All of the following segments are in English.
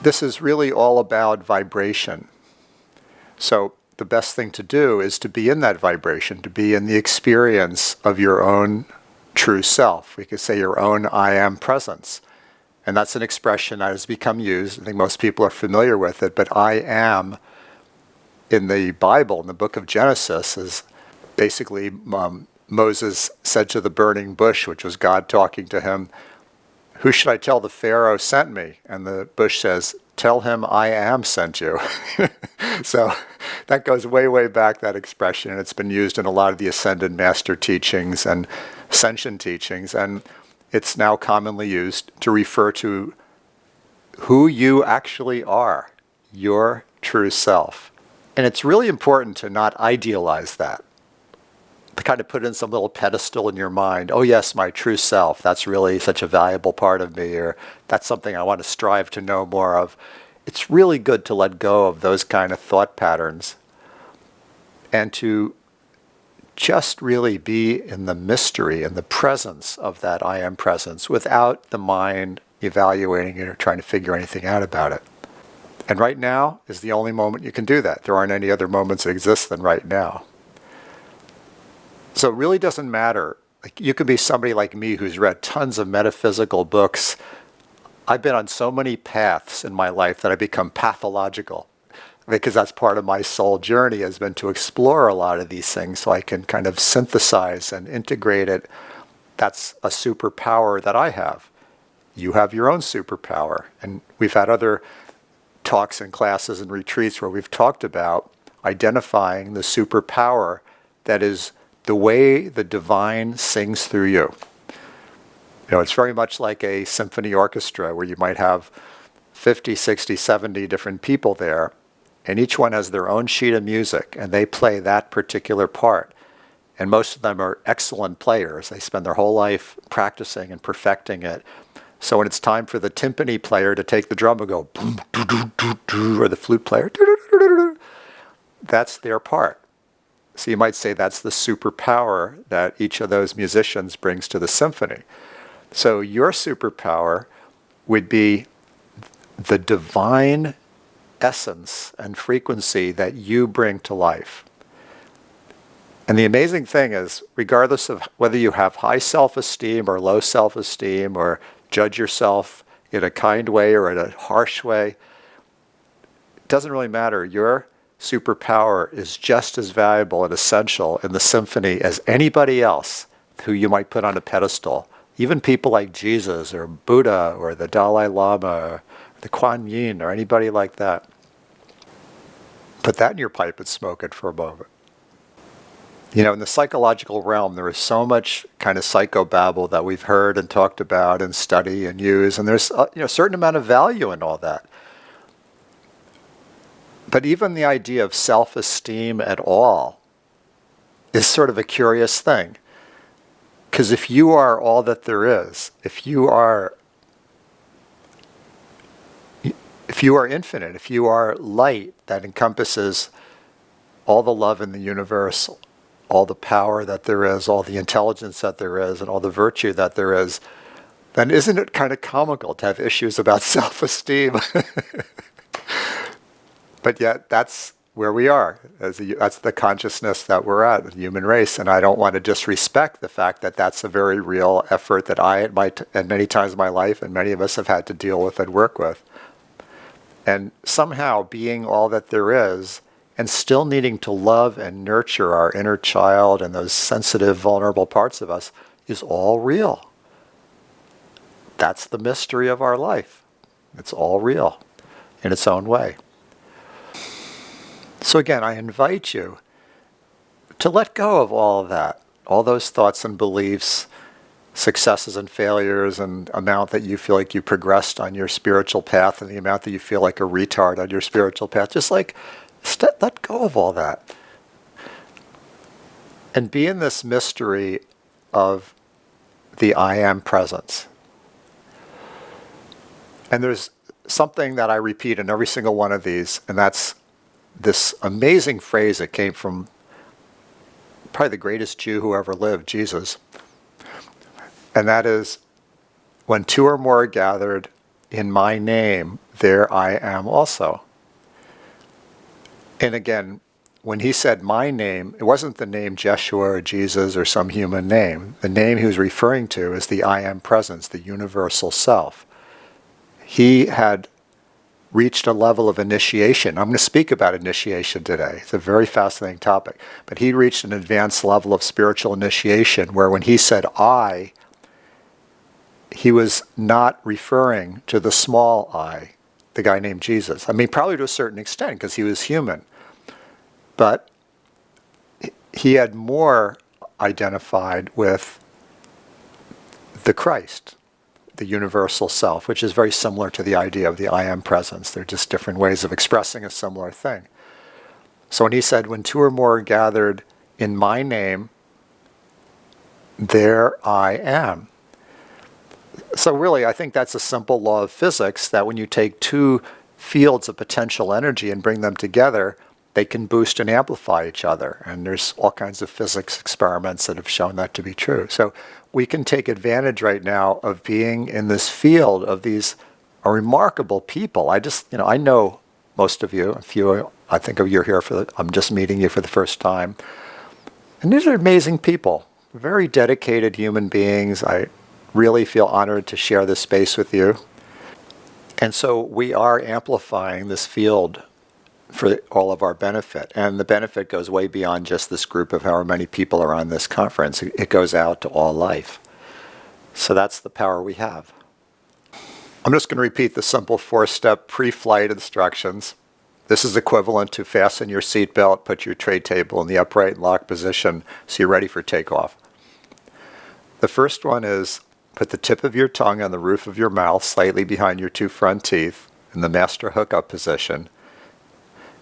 this is really all about vibration. So the best thing to do is to be in that vibration, to be in the experience of your own true self. We could say your own I am presence. And that's an expression that has become used. I think most people are familiar with it, but I am in the Bible, in the book of Genesis, is basically Moses said to the burning bush, which was God talking to him, "Who should I tell the Pharaoh sent me?" And the bush says, "Tell him I am sent you." So that goes way, way back, that expression, and it's been used in a lot of the Ascended Master teachings and Ascension teachings, and it's now commonly used to refer to who you actually are, your true self. And it's really important to not idealize that, to kind of put in some little pedestal in your mind. Oh yes, my true self, that's really such a valuable part of me, or that's something I want to strive to know more of. It's really good to let go of those kind of thought patterns and to just really be in the mystery and the presence of that I am presence without the mind evaluating it or trying to figure anything out about it. And right now is the only moment you can do that. There aren't any other moments that exist than right now. So it really doesn't matter. Like, you could be somebody like me who's read tons of metaphysical books. I've been on so many paths in my life that I become pathological, because that's part of my soul journey, has been to explore a lot of these things so I can kind of synthesize and integrate it. That's a superpower that I have. You have your own superpower. And we've had other talks and classes and retreats where we've talked about identifying the superpower that is the way the divine sings through you. You know, it's very much like a symphony orchestra where you might have 50, 60, 70 different people there, and each one has their own sheet of music, and they play that particular part. And most of them are excellent players. They spend their whole life practicing and perfecting it. So when it's time for the timpani player to take the drum and go boom, doo, doo, doo, doo, or the flute player, doo, doo, doo, doo, doo, that's their part. So you might say that's the superpower that each of those musicians brings to the symphony. So your superpower would be the divine essence and frequency that you bring to life. And the amazing thing is, regardless of whether you have high self-esteem or low self-esteem, or judge yourself in a kind way or in a harsh way, it doesn't really matter. Your superpower is just as valuable and essential in the symphony as anybody else who you might put on a pedestal. Even people like Jesus or Buddha or the Dalai Lama or the Kuan Yin or anybody like that. Put that in your pipe and smoke it for a moment. You know, in the psychological realm, there is so much kind of psychobabble that we've heard and talked about and study and use, and there's a certain amount of value in all that. But even the idea of self-esteem at all is sort of a curious thing. Because if you are all that there is, if you are infinite, if you are light that encompasses all the love in the universe, all the power that there is, all the intelligence that there is, and all the virtue that there is, then isn't it kind of comical to have issues about self-esteem? But yet that's where we are. That's the consciousness that we're at, the human race. And I don't want to disrespect the fact that that's a very real effort that I, and many times in my life, and many of us have had to deal with and work with. And somehow being all that there is, and still needing to love and nurture our inner child and those sensitive, vulnerable parts of us, is all real. That's the mystery of our life. It's all real in its own way. So again, I invite you to let go of all of that, all those thoughts and beliefs, successes and failures, and amount that you feel like you progressed on your spiritual path and the amount that you feel like a retard on your spiritual path. Just like, let go of all that. And be in this mystery of the I am presence. And there's something that I repeat in every single one of these, and that's this amazing phrase that came from probably the greatest Jew who ever lived, Jesus. And that is, when two or more are gathered, in my name, there I am also. And again, when he said my name, it wasn't the name Jeshua or Jesus or some human name. The name he was referring to is the I am presence, the universal self. He had reached a level of initiation. I'm going to speak about initiation today. It's a very fascinating topic. But he reached an advanced level of spiritual initiation where when he said I, he was not referring to the small I, the guy named Jesus. I mean, probably to a certain extent because he was human. But he had more identified with the Christ, the universal self, which is very similar to the idea of the I am presence. They're just different ways of expressing a similar thing. So when he said, when two or more are gathered in my name, there I am. So really, I think that's a simple law of physics, that when you take two fields of potential energy and bring them together, they can boost and amplify each other. And there's all kinds of physics experiments that have shown that to be true. So we can take advantage right now of being in this field of these remarkable people. I know most of you. A few, I think you're here I'm just meeting you for the first time. And these are amazing people, very dedicated human beings. I really feel honored to share this space with you. And so we are amplifying this field for all of our benefit. And the benefit goes way beyond just this group of however many people are on this conference. It goes out to all life. So that's the power we have. I'm just going to repeat the simple 4-step pre-flight instructions. This is equivalent to fasten your seatbelt, put your tray table in the upright and locked position so you're ready for takeoff. The first one is put the tip of your tongue on the roof of your mouth, slightly behind your two front teeth, in the master hookup position.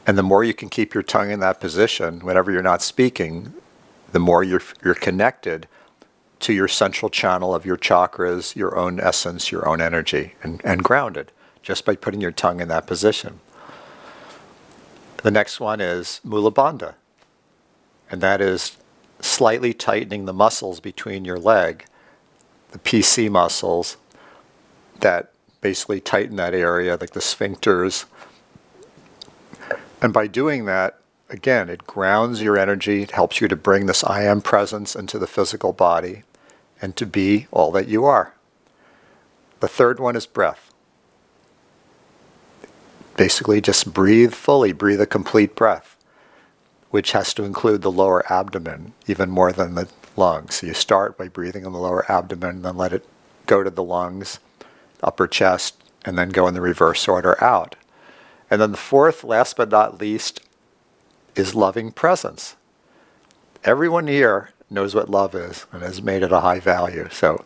And the more you can keep your tongue in that position, whenever you're not speaking, the more you're connected to your central channel of your chakras, your own essence, your own energy, and grounded, just by putting your tongue in that position. The next one is Mula Bandha, and that is slightly tightening the muscles between your leg, the PC muscles that basically tighten that area, like the sphincters. And by doing that, again, it grounds your energy. It helps you to bring this I am presence into the physical body and to be all that you are. The third one is breath. Basically, just breathe fully, breathe a complete breath, which has to include the lower abdomen even more than the lungs. So you start by breathing in the lower abdomen, then let it go to the lungs, upper chest, and then go in the reverse order out. And then the fourth, last but not least, is loving presence. Everyone here knows what love is and has made it a high value. So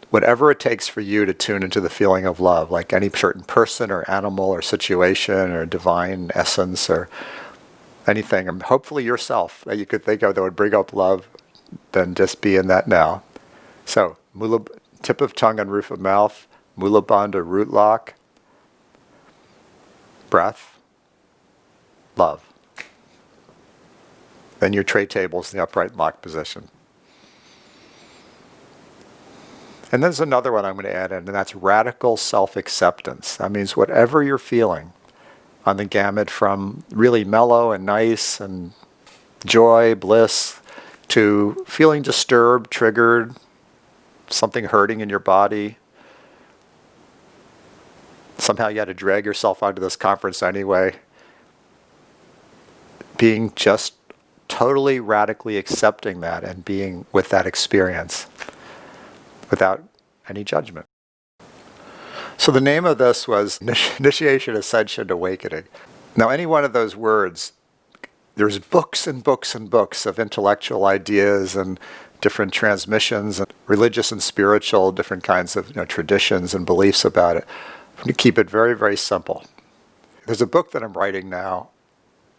whatever it takes for you to tune into the feeling of love, like any certain person or animal or situation or divine essence or anything, and hopefully yourself that you could think of that would bring up love, then just be in that now. So tip of tongue on roof of mouth, Mula Bandha root lock, breath, love. Then your tray table's in the upright locked position. And there's another one I'm going to add in, and that's radical self-acceptance. That means whatever you're feeling on the gamut from really mellow and nice and joy, bliss, to feeling disturbed, triggered, something hurting in your body. Somehow you had to drag yourself onto this conference anyway. Being just totally radically accepting that and being with that experience without any judgment. So the name of this was Initiation, Ascension, Awakening. Now any one of those words, there's books and books and books of intellectual ideas and different transmissions and religious and spiritual, different kinds of traditions and beliefs about it. I'm going to keep it very, very simple. There's a book that I'm writing now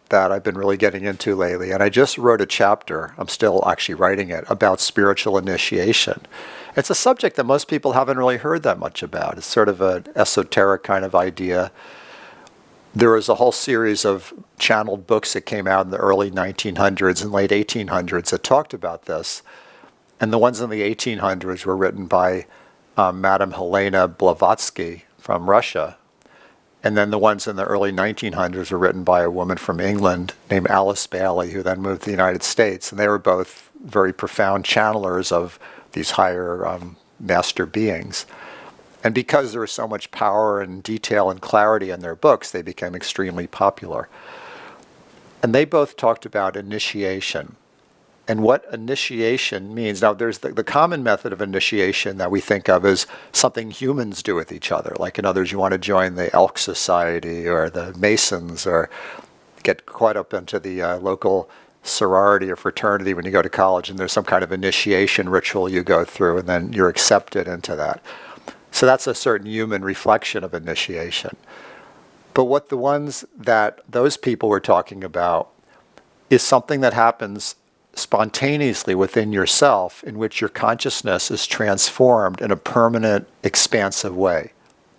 that I've been really getting into lately, and I just wrote a chapter, I'm still actually writing it, about spiritual initiation. It's a subject that most people haven't really heard that much about. It's sort of an esoteric kind of idea. There was a whole series of channeled books that came out in the early 1900s and late 1800s that talked about this. And the ones in the 1800s were written by Madame Helena Blavatsky from Russia. And then the ones in the early 1900s were written by a woman from England named Alice Bailey, who then moved to the United States. And they were both very profound channelers of these higher master beings. And because there was so much power and detail and clarity in their books, they became extremely popular. And they both talked about initiation and what initiation means. Now, there's the common method of initiation that we think of as something humans do with each other. Like in others, you want to join the Elk Society or the Masons or get caught up into the local sorority or fraternity when you go to college, and there's some kind of initiation ritual you go through, and then you're accepted into that. So that's a certain human reflection of initiation. But what the ones that those people were talking about is something that happens spontaneously within yourself, in which your consciousness is transformed in a permanent, expansive way.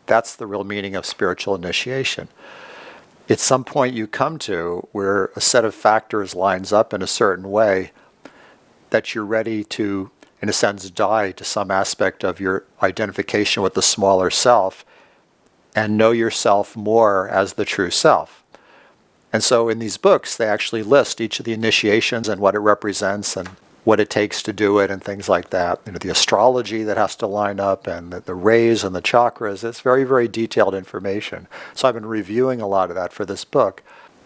That's the real meaning of spiritual initiation. It's some point you come to where a set of factors lines up in a certain way that you're ready to, in a sense, die to some aspect of your identification with the smaller self and know yourself more as the true self. And so in these books, they actually list each of the initiations and what it represents and what it takes to do it and things like that. You know, the astrology that has to line up and the rays and the chakras. It's very, very detailed information. So I've been reviewing a lot of that for this book.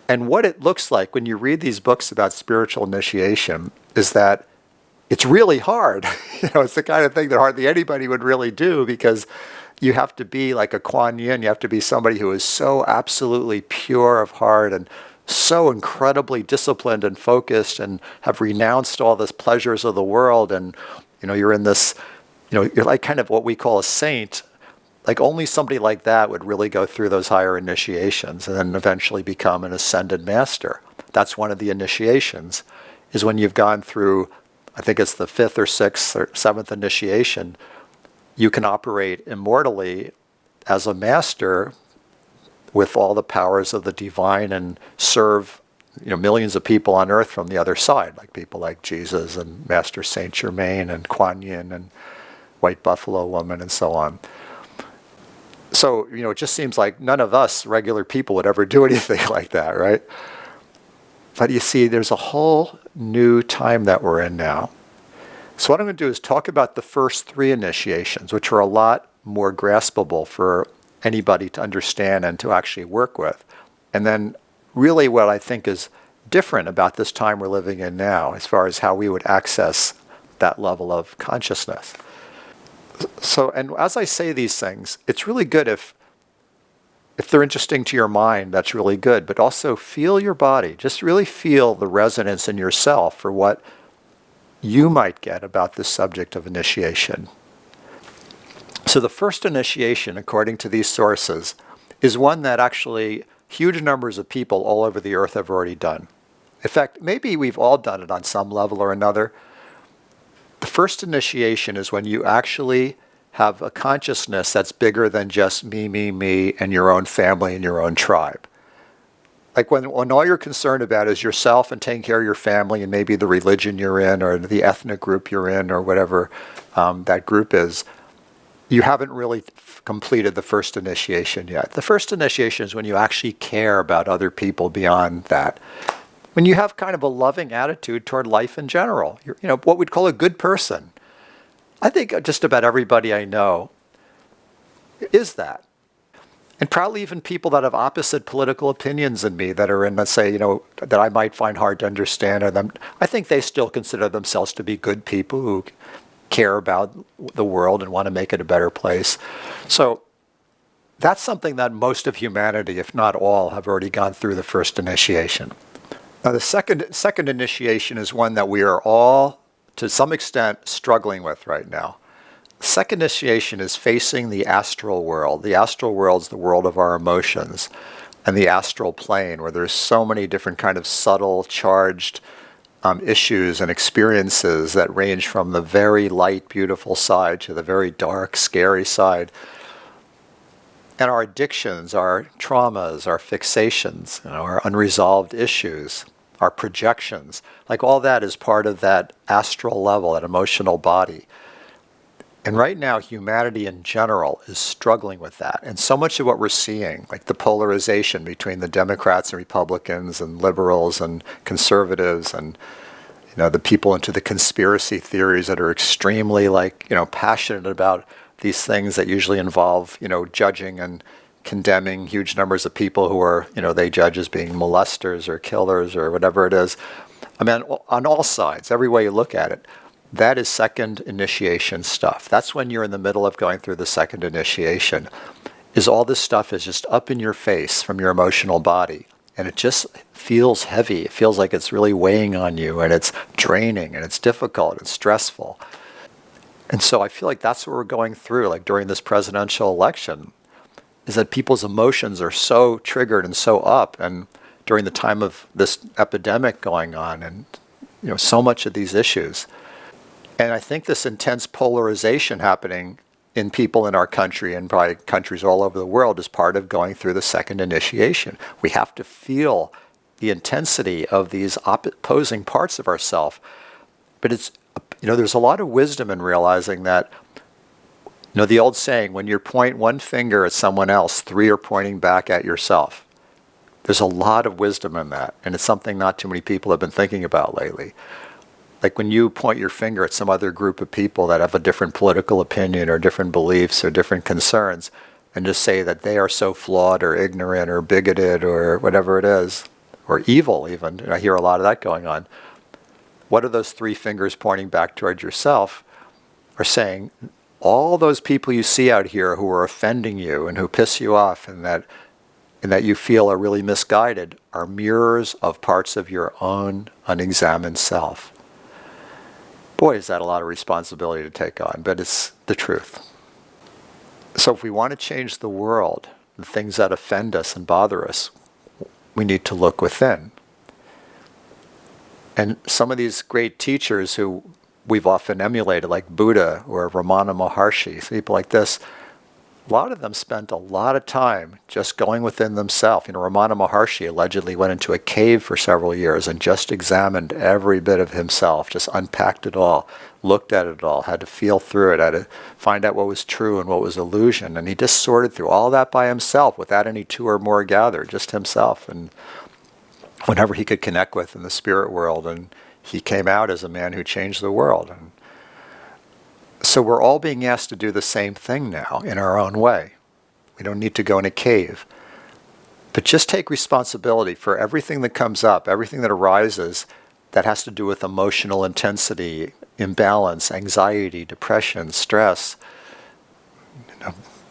And what it looks like when you read these books about spiritual initiation is that it's really hard. It's the kind of thing that hardly anybody would really do, because you have to be like a Kuan Yin. You have to be somebody who is so absolutely pure of heart and so incredibly disciplined and focused and have renounced all the pleasures of the world. And, you're in this, you're like kind of what we call a saint. Like only somebody like that would really go through those higher initiations and then eventually become an ascended master. That's one of the initiations, is when you've gone through, I think it's the 5th or 6th or 7th initiation, you can operate immortally as a master with all the powers of the divine and serve millions of people on earth from the other side, like people like Jesus and Master Saint Germain and Kuan Yin and White Buffalo Woman and so on. So, it just seems like none of us regular people would ever do anything like that, right? But you see, there's a whole new time that we're in now. So what I'm going to do is talk about the first 3 initiations, which are a lot more graspable for anybody to understand and to actually work with. And then really what I think is different about this time we're living in now, as far as how we would access that level of consciousness. So, and as I say these things, it's really good if they're interesting to your mind, that's really good. But also feel your body. Just really feel the resonance in yourself for what you might get about this subject of initiation. So the first initiation, according to these sources, is one that actually huge numbers of people all over the earth have already done. In fact, maybe we've all done it on some level or another. The first initiation is when you actually have a consciousness that's bigger than just me, and your own family and your own tribe. Like when all you're concerned about is yourself and taking care of your family and maybe the religion you're in or the ethnic group you're in or whatever that group is, you haven't really completed the first initiation yet. The first initiation is when you actually care about other people beyond that. When you have kind of a loving attitude toward life in general. You're, what we'd call a good person. I think just about everybody I know is that. And probably even people that have opposite political opinions than me that are in, let's say, that I might find hard to understand, or them, I think they still consider themselves to be good people who care about the world and want to make it a better place. So that's something that most of humanity, if not all, have already gone through the first initiation. Now the second initiation is one that we are all, to some extent, struggling with right now. Second initiation is facing the astral world. The astral world is the world of our emotions, and the astral plane, where there's so many different kind of subtle, charged issues and experiences that range from the very light, beautiful side to the very dark, scary side. And our addictions, our traumas, our fixations, our unresolved issues, our projections, like all that is part of that astral level, that emotional body. And right now, humanity in general is struggling with that. And so much of what we're seeing, like the polarization between the Democrats and Republicans and liberals and conservatives and the people into the conspiracy theories that are extremely passionate about these things that usually involve, judging and condemning huge numbers of people who are, they judge as being molesters or killers or whatever it is. I mean, on all sides, every way you look at it, that is second initiation stuff. That's when you're in the middle of going through the second initiation, is all this stuff is just up in your face from your emotional body. And it just feels heavy. It feels like it's really weighing on you, and it's draining, and it's difficult, and stressful. And so I feel like that's what we're going through, like during this presidential election, is that people's emotions are so triggered and so up, and during the time of this epidemic going on, and so much of these issues. And I think this intense polarization happening in people in our country and probably countries all over the world is part of going through the second initiation. We have to feel the intensity of these opposing parts of ourselves. But it's, there's a lot of wisdom in realizing that, the old saying, when you point one finger at someone else, three are pointing back at yourself. There's a lot of wisdom in that. And it's something not too many people have been thinking about lately. Like when you point your finger at some other group of people that have a different political opinion or different beliefs or different concerns, and just say that they are so flawed or ignorant or bigoted or whatever it is, or evil even, and I hear a lot of that going on, what are those three fingers pointing back towards yourself are saying, all those people you see out here who are offending you and who piss you off and that you feel are really misguided are mirrors of parts of your own unexamined self. Boy, is that a lot of responsibility to take on, but it's the truth. So if we want to change the world, the things that offend us and bother us, we need to look within. And some of these great teachers who we've often emulated, like Buddha or Ramana Maharshi, people like this, a lot of them spent a lot of time just going within themselves. Ramana Maharshi allegedly went into a cave for several years and just examined every bit of himself, just unpacked it all, looked at it all, had to feel through it, had to find out what was true and what was illusion. And he just sorted through all that by himself without any two or more gathered, just himself. And whenever he could connect with in the spirit world, and he came out as a man who changed the world. And so we're all being asked to do the same thing now in our own way. We don't need to go in a cave. But just take responsibility for everything that comes up, everything that arises that has to do with emotional intensity, imbalance, anxiety, depression, stress,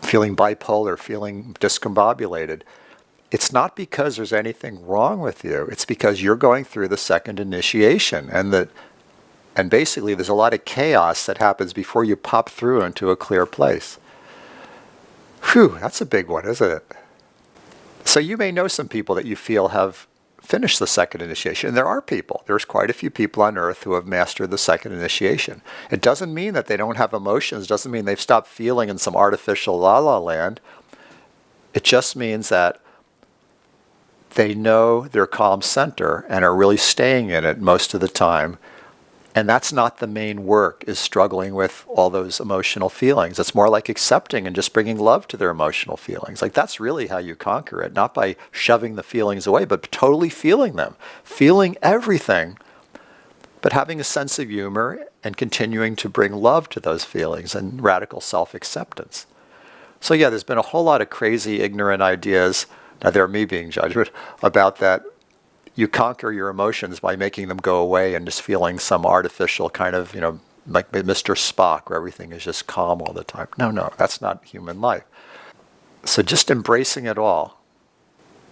feeling bipolar, feeling discombobulated. It's not because there's anything wrong with you. It's because you're going through the second initiation, and basically there's a lot of chaos that happens before you pop through into a clear place. Whew, that's a big one, isn't it? So you may know some people that you feel have finished the second initiation. And there are people. There's quite a few people on earth who have mastered the second initiation. It doesn't mean that they don't have emotions. It doesn't mean they've stopped feeling in some artificial la-la land. It just means that they know their calm center and are really staying in it most of the time. And that's not the main work, is struggling with all those emotional feelings. It's more like accepting and just bringing love to their emotional feelings. Like that's really how you conquer it, not by shoving the feelings away, but totally feeling them, feeling everything, but having a sense of humor and continuing to bring love to those feelings and radical self-acceptance. So yeah, there's been a whole lot of crazy, ignorant ideas, now they're me being judged, but about that. You conquer your emotions by making them go away and just feeling some artificial kind of, like Mr. Spock, where everything is just calm all the time. No, that's not human life. So just embracing it all,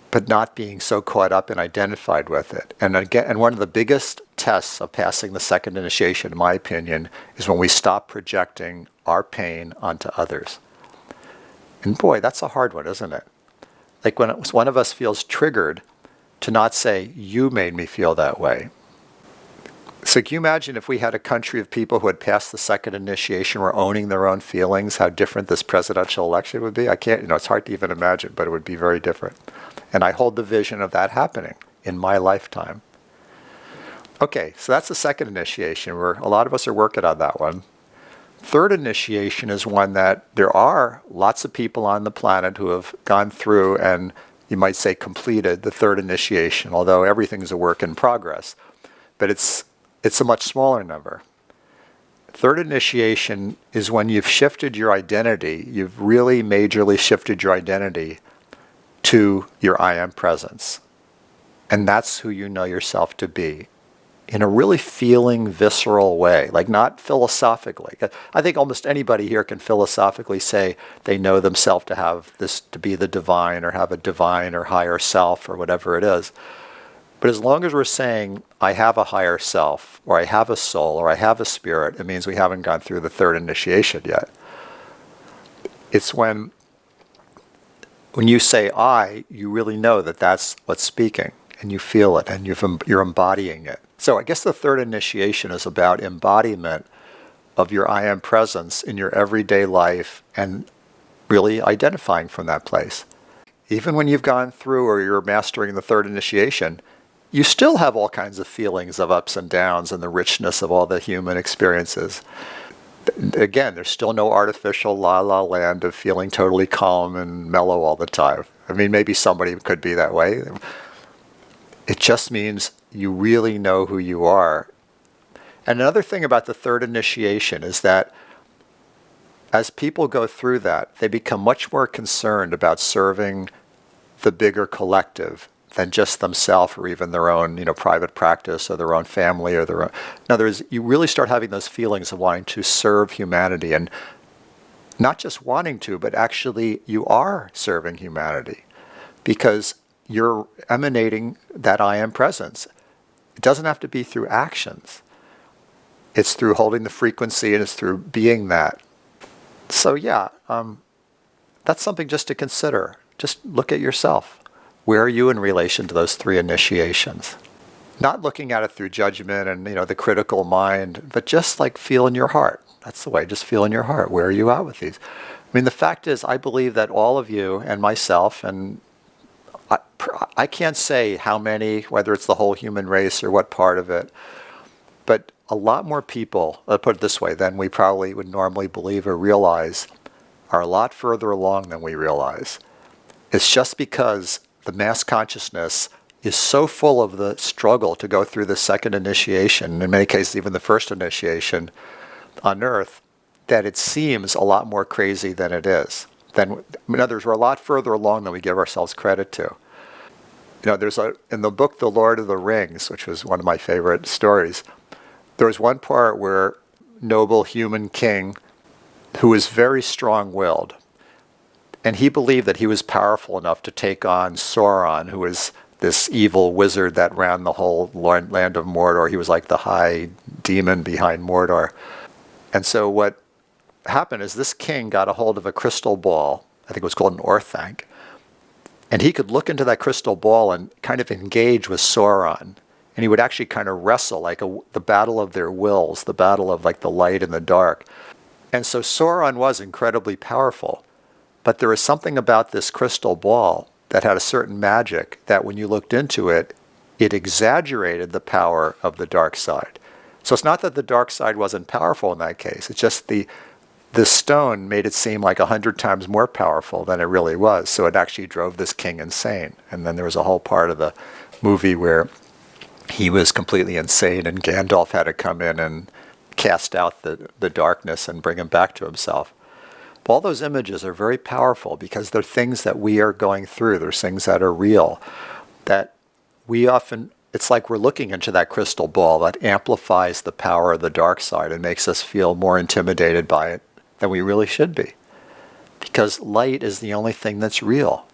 but not being so caught up and identified with it. And again, and one of the biggest tests of passing the second initiation, in my opinion, is when we stop projecting our pain onto others. And boy, that's a hard one, isn't it? Like when one of us feels triggered, to not say, you made me feel that way. So can you imagine if we had a country of people who had passed the second initiation, were owning their own feelings, how different this presidential election would be? I can't, it's hard to even imagine, but it would be very different. And I hold the vision of that happening in my lifetime. Okay, so that's the second initiation, where a lot of us are working on that one. Third initiation is one that there are lots of people on the planet who have gone through and you might say completed the third initiation, although everything's a work in progress. But it's a much smaller number. Third initiation is when you've shifted your identity, you've really majorly shifted your identity to your I am presence. And that's who you know yourself to be, in a really feeling, visceral way, like not philosophically. I think almost anybody here can philosophically say they know themselves to have this, to be the divine, or have a divine or higher self, or whatever it is. But as long as we're saying, I have a higher self, or I have a soul, or I have a spirit, it means we haven't gone through the third initiation yet. It's when you say I, you really know that that's what's speaking, and you feel it, and you're embodying it. So I guess the third initiation is about embodiment of your I am presence in your everyday life, and really identifying from that place. Even when you've gone through or you're mastering the third initiation, you still have all kinds of feelings of ups and downs and the richness of all the human experiences. Again, there's still no artificial la-la land of feeling totally calm and mellow all the time. I mean, maybe somebody could be that way. It just means you really know who you are. And another thing about the third initiation is that as people go through that, they become much more concerned about serving the bigger collective than just themselves, or even their own, private practice, or their own family, or their own. In other words, you really start having those feelings of wanting to serve humanity, and not just wanting to, but actually you are serving humanity, because you're emanating that I am presence. It doesn't have to be through actions. It's through holding the frequency, and it's through being that. So yeah, that's something just to consider. Just look at yourself. Where are you in relation to those three initiations? Not looking at it through judgment and the critical mind, but just like feel in your heart. That's the way, just feel in your heart. Where are you at with these? I mean, the fact is, I believe that all of you and myself, and I can't say how many, whether it's the whole human race or what part of it, but a lot more people, let's put it this way, than we probably would normally believe or realize, are a lot further along than we realize. It's just because the mass consciousness is so full of the struggle to go through the second initiation, in many cases even the first initiation on Earth, that it seems a lot more crazy than it is. In other words, we're a lot further along than we give ourselves credit to. There's in the book The Lord of the Rings, which was one of my favorite stories, there was one part where noble human king, who was very strong-willed, and he believed that he was powerful enough to take on Sauron, who was this evil wizard that ran the whole land of Mordor. He was like the high demon behind Mordor. And so what happened is this king got a hold of a crystal ball. I think it was called an Orthanc. And he could look into that crystal ball and kind of engage with Sauron. And he would actually kind of wrestle, like the battle of their wills, the battle of like the light and the dark. And so Sauron was incredibly powerful. But there was something about this crystal ball that had a certain magic that when you looked into it, it exaggerated the power of the dark side. So it's not that the dark side wasn't powerful in that case. It's just the stone made it seem like 100 times more powerful than it really was. So it actually drove this king insane. And then there was a whole part of the movie where he was completely insane, and Gandalf had to come in and cast out the darkness and bring him back to himself. All those images are very powerful because they're things that we are going through. They're things that are real, that we often, it's like we're looking into that crystal ball that amplifies the power of the dark side and makes us feel more intimidated by it than we really should be. Because light is the only thing that's real.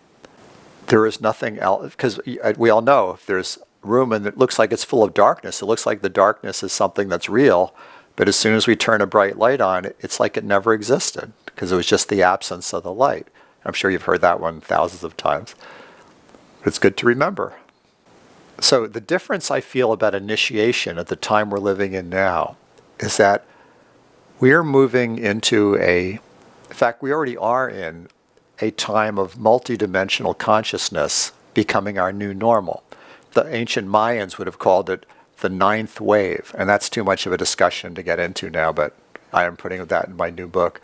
There is nothing else, because we all know if there's room and it looks like it's full of darkness, it looks like the darkness is something that's real, but as soon as we turn a bright light on, it's like it never existed, because it was just the absence of the light. I'm sure you've heard that one thousands of times. But it's good to remember. So the difference I feel about initiation at the time we're living in now is that we're moving into in fact, we already are in a time of multidimensional consciousness becoming our new normal. The ancient Mayans would have called it the ninth wave, and that's too much of a discussion to get into now, but I am putting that in my new book.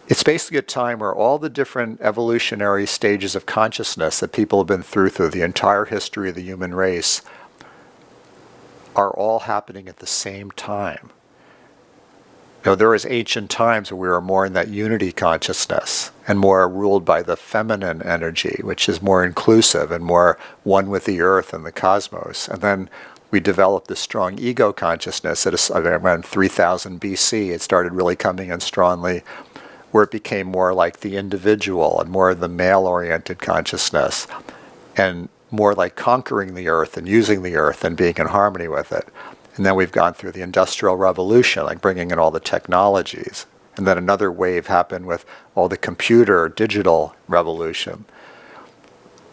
It's basically a time where all the different evolutionary stages of consciousness that people have been through the entire history of the human race are all happening at the same time. There was ancient times where we were more in that unity consciousness and more ruled by the feminine energy, which is more inclusive and more one with the earth and the cosmos. And then we developed this strong ego consciousness at around 3000 BC. It started really coming in strongly, where it became more like the individual and more of the male-oriented consciousness, and more like conquering the earth and using the earth and being in harmony with it. And then we've gone through the Industrial Revolution, like bringing in all the technologies. And then another wave happened with all the computer, digital revolution.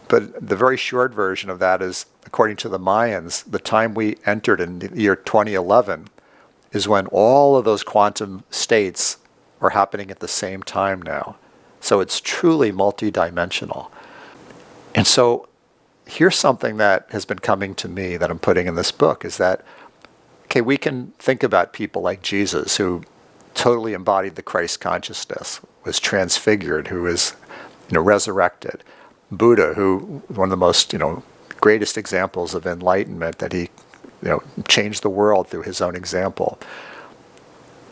But the very short version of that is, according to the Mayans, the time we entered in the year 2011 is when all of those quantum states are happening at the same time now. So it's truly multidimensional. And so here's something that has been coming to me that I'm putting in this book, is that, okay, we can think about people like Jesus, who totally embodied the Christ consciousness, was transfigured, who was, resurrected. Buddha, who, one of the most, greatest examples of enlightenment, that he, changed the world through his own example.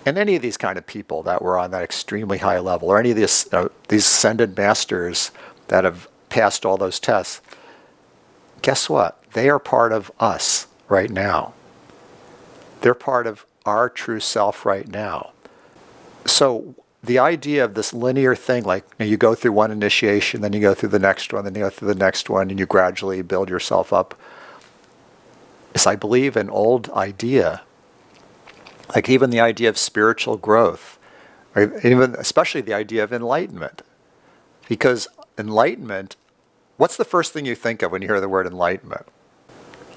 And any of these kind of people that were on that extremely high level, or any of these ascended masters that have passed all those tests, guess what? They are part of us right now. They're part of our true self right now. So the idea of this linear thing, like you go through one initiation, then you go through the next one, then you go through the next one, and you gradually build yourself up, is, I believe, an old idea. Like even the idea of spiritual growth, or even especially the idea of enlightenment. Because enlightenment, what's the first thing you think of when you hear the word enlightenment?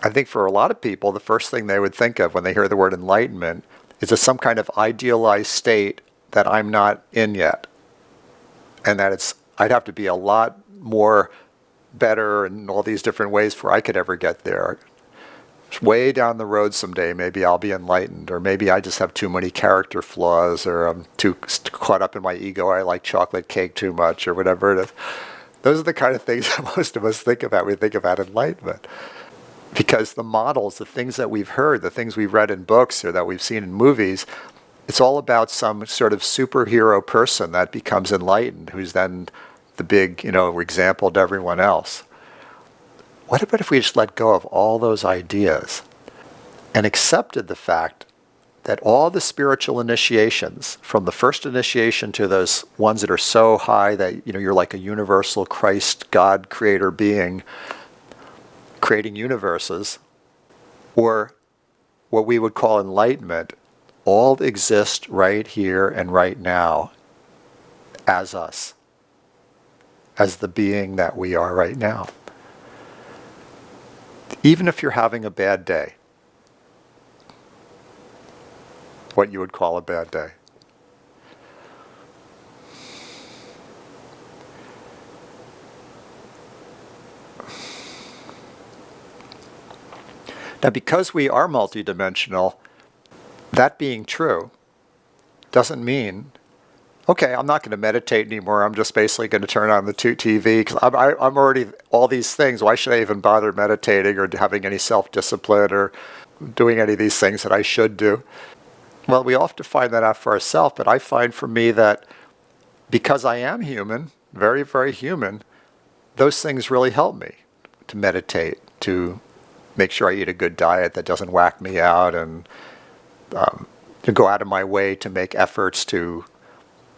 I think for a lot of people, the first thing they would think of when they hear the word enlightenment is some kind of idealized state that I'm not in yet. And that I'd have to be a lot more better in all these different ways before I could ever get there. Way down the road someday, maybe I'll be enlightened, or maybe I just have too many character flaws, or I'm too caught up in my ego, I like chocolate cake too much, or whatever it is. Those are the kind of things that most of us think about when we think about enlightenment. Because the models, the things that we've heard, the things we've read in books or that we've seen in movies, it's all about some sort of superhero person that becomes enlightened, who's then the big, example to everyone else. What about if we just let go of all those ideas and accepted the fact that all the spiritual initiations, from the first initiation to those ones that are so high that you're like a universal Christ, God, creator being, creating universes, or what we would call enlightenment, all exist right here and right now as us, as the being that we are right now. Even if you're having a bad day, what you would call a bad day. Now, because we are multidimensional, that being true doesn't mean, okay, I'm not going to meditate anymore. I'm just basically going to turn on the TV because I'm already all these things. Why should I even bother meditating or having any self-discipline or doing any of these things that I should do? Well, we all have to find that out for ourselves, but I find for me that because I am human, very, very human, those things really help me to meditate, to make sure I eat a good diet that doesn't whack me out, and to go out of my way to make efforts to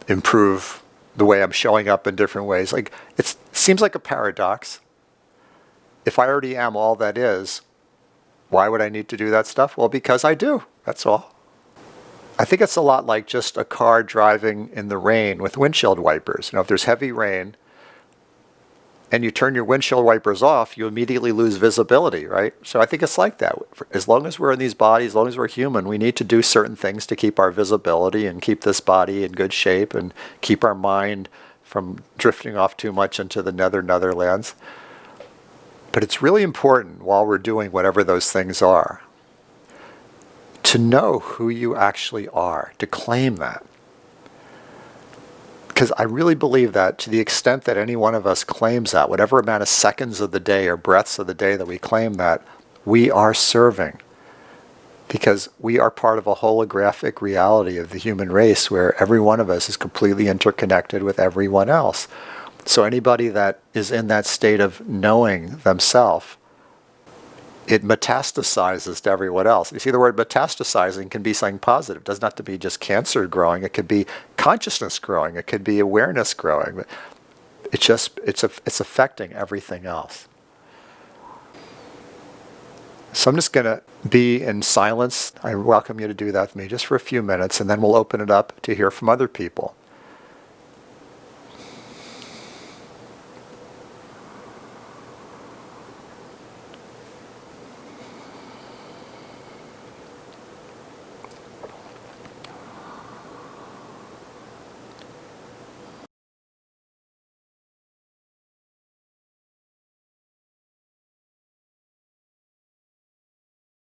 improve the way I'm showing up in different ways. Like, it seems like a paradox. If I already am all that is, why would I need to do that stuff? Well, because I do. That's all. I think it's a lot like just a car driving in the rain with windshield wipers. If there's heavy rain and you turn your windshield wipers off, you immediately lose visibility, right? So I think it's like that. As long as we're in these bodies, as long as we're human, we need to do certain things to keep our visibility and keep this body in good shape and keep our mind from drifting off too much into the netherlands. But it's really important while we're doing whatever those things are to know who you actually are, to claim that. Because I really believe that to the extent that any one of us claims that, whatever amount of seconds of the day or breaths of the day that we claim that, we are serving. Because we are part of a holographic reality of the human race where every one of us is completely interconnected with everyone else. So anybody that is in that state of knowing themselves, it metastasizes to everyone else. You see, the word metastasizing can be something positive. It doesn't have to be just cancer growing. It could be consciousness growing. It could be awareness growing. It's affecting everything else. So I'm just going to be in silence. I welcome you to do that with me just for a few minutes, and then we'll open it up to hear from other people.